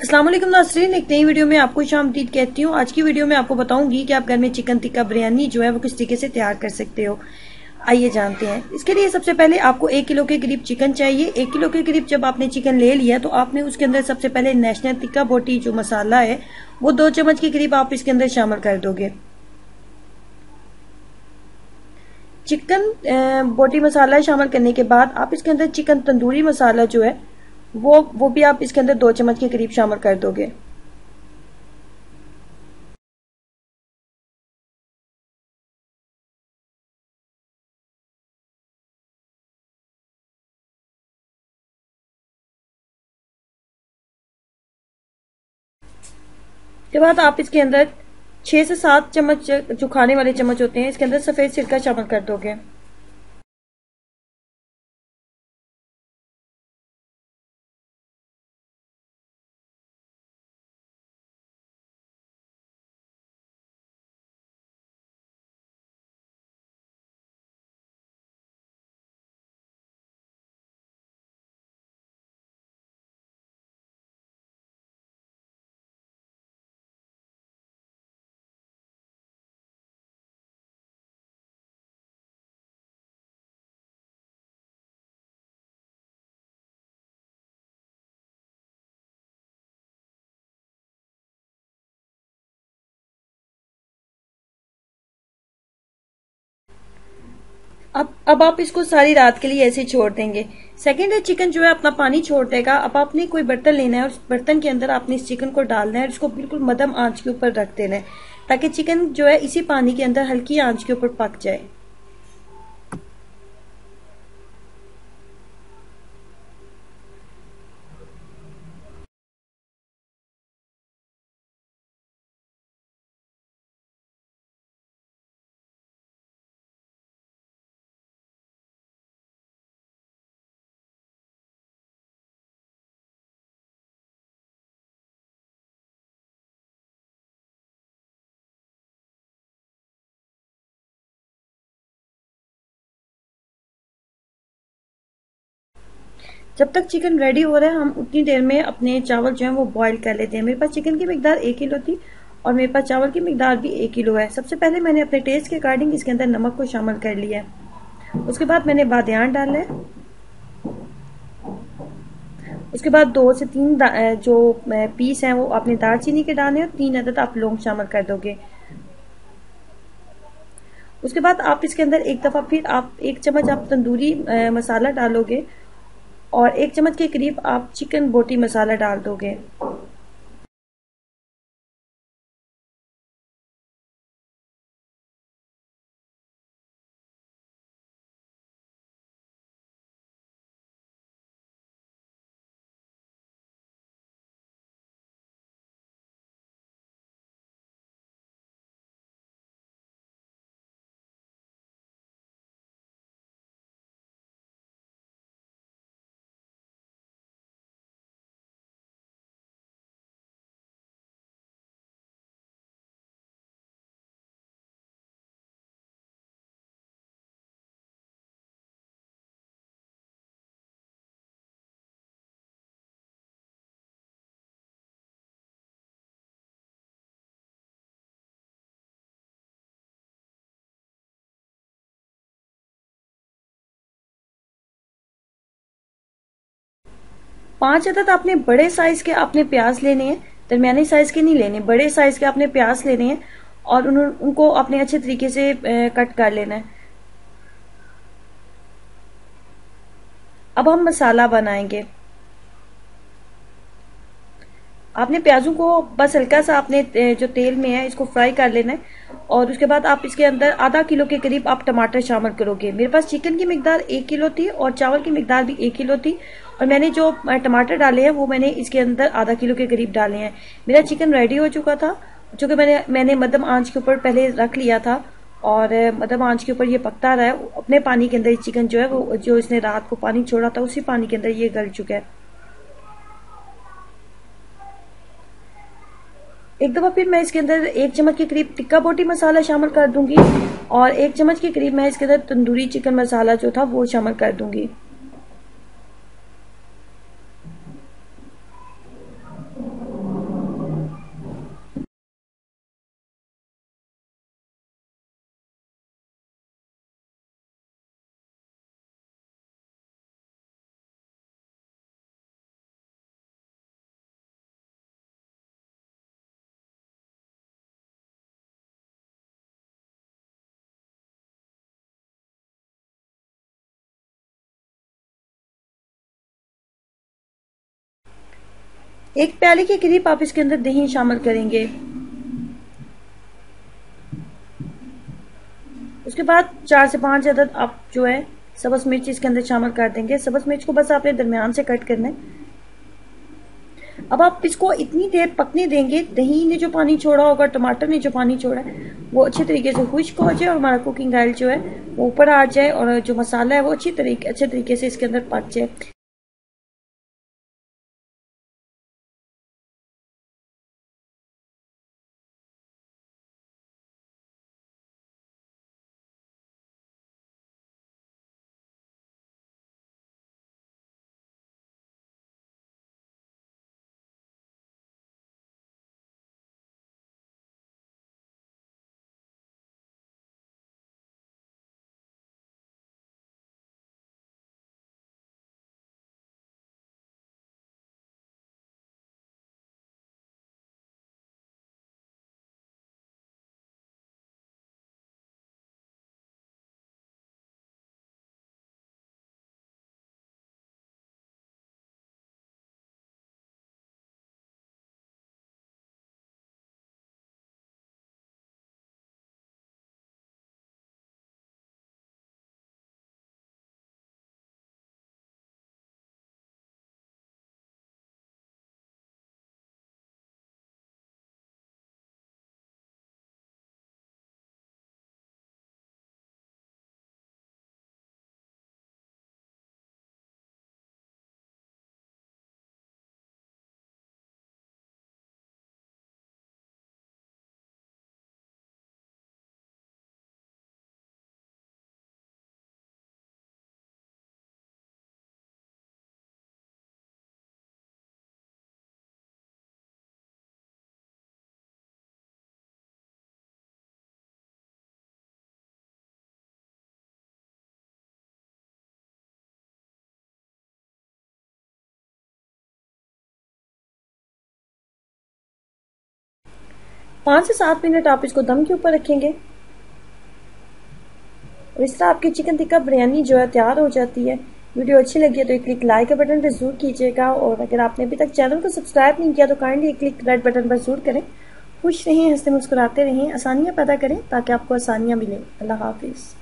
अस्सलाम वालेकुम नाज़रीन, एक नई वीडियो में आपको खुशामदीद कहती हूँ। आज की वीडियो में आपको बताऊंगी कि आप घर में चिकन टिक्का बिरयानी जो है वो किस तरीके से तैयार कर सकते हो। आइए जानते हैं। इसके लिए सबसे पहले आपको 1 किलो के करीब चिकन चाहिए। 1 किलो के करीब जब आपने चिकन ले लिया तो आपने उसके अंदर सबसे पहले नेशनल टिक्का बोटी जो मसाला है वो 2 चम्मच के करीब आप इसके अंदर शामिल कर दोगे। चिकन बोटी मसाला शामिल करने के बाद आप इसके अंदर चिकन तंदूरी मसाला जो है वो भी आप इसके अंदर 2 चम्मच के करीब शामिल कर दोगे। उसके बाद आप इसके अंदर 6 से 7 चम्मच जो खाने वाले चम्मच होते हैं इसके अंदर सफेद सिरका शामिल कर दोगे। अब आप इसको सारी रात के लिए ऐसे छोड़ देंगे। सेकेंड है, चिकन जो है अपना पानी छोड़ देगा। अब आपने कोई बर्तन लेना है और उस बर्तन के अंदर आपने इस चिकन को डालना है और इसको बिल्कुल मध्यम आंच के ऊपर रख देना है ताकि चिकन जो है इसी पानी के अंदर हल्की आंच के ऊपर पक जाए। जब तक चिकन रेडी हो रहा है हम उतनी देर में अपने चावल जो है वो बॉईल कर लेते हैं। मेरे पास चिकन की मिकदार 1 किलो थी और मेरे पास चावल की मिकदार भी 1 किलो है। सबसे पहले मैंने अपने टेस्ट के अकॉर्डिंग इसके अंदर नमक को शामिल कर लिया है। उसके बाद मैंने बादियान डाला है। उसके बाद 2 से 3 जो पीस हैं वो अपने दालचीनी के डालने और 3 अदद आप लौंग शामिल कर दोगे। उसके बाद आप इसके अंदर एक दफा फिर आप 1 चम्मच आप तंदूरी मसाला डालोगे और 1 चम्मच के करीब आप चिकन बोटी मसाला डाल दोगे। पांच अदद आपने बड़े साइज के आपने प्याज लेने हैं, दरमियानी साइज के नहीं लेने, बड़े साइज के आपने प्याज लेने हैं और उनको अपने अच्छे तरीके से कट कर लेना है। अब हम मसाला बनाएंगे। आपने प्याजों को बस हल्का सा आपने जो तेल में है इसको फ्राई कर लेना है और उसके बाद आप इसके अंदर आधा किलो के करीब आप टमाटर शामिल करोगे। मेरे पास चिकन की मिकदार 1 किलो थी और चावल की मिकदार भी 1 किलो थी और मैंने जो टमाटर डाले हैं वो मैंने इसके अंदर आधा किलो के करीब डाले हैं। मेरा चिकन रेडी हो चुका था जो कि मैंने मध्यम आंच के ऊपर पहले रख लिया था और मध्यम आंच के ऊपर ये पकता रहा है। अपने पानी के अंदर चिकन जो है वो जो इसने रात को पानी छोड़ा था उसी पानी के अंदर ये गल चुका है। एक दफा फिर मैं इसके अंदर 1 चम्मच के करीब टिक्का बोटी मसाला शामिल कर दूंगी और 1 चम्मच के करीब मैं इसके अंदर तंदूरी चिकन मसाला जो था वो शामिल कर दूंगी। 1 प्याले के करीब आप इसके अंदर दही शामिल करेंगे। उसके बाद 4 से 5 अदद आप जो है सब्ज मिर्च इसके अंदर शामिल कर देंगे। सब्ज मिर्च को बस आपने दरमियान से कट करना है। अब आप इसको इतनी देर पकने देंगे, दही ने जो पानी छोड़ा होगा, टमाटर ने जो पानी छोड़ा है, वो अच्छे तरीके से खुश्क हो जाए और हमारा कुकिंग ऑयल जो है वो ऊपर आ जाए और जो मसाला है वो अच्छे तरीके से इसके अंदर पक जाए। पाँच से 7 मिनट आप इसको दम के ऊपर रखेंगे और इस तरह आपकी चिकन टिक्का बिरयानी जो है तैयार हो जाती है। वीडियो अच्छी लगी है तो एक क्लिक लाइक का बटन पर जरूर कीजिएगा और अगर आपने अभी तक चैनल को सब्सक्राइब नहीं किया तो काइंडली एक क्लिक रेड बटन पर जरूर करें। खुश रहें, हंसते मुस्कुराते रहें, आसानियाँ पैदा करें ताकि आपको आसानियाँ मिलें। अल्लाह हाफिज़।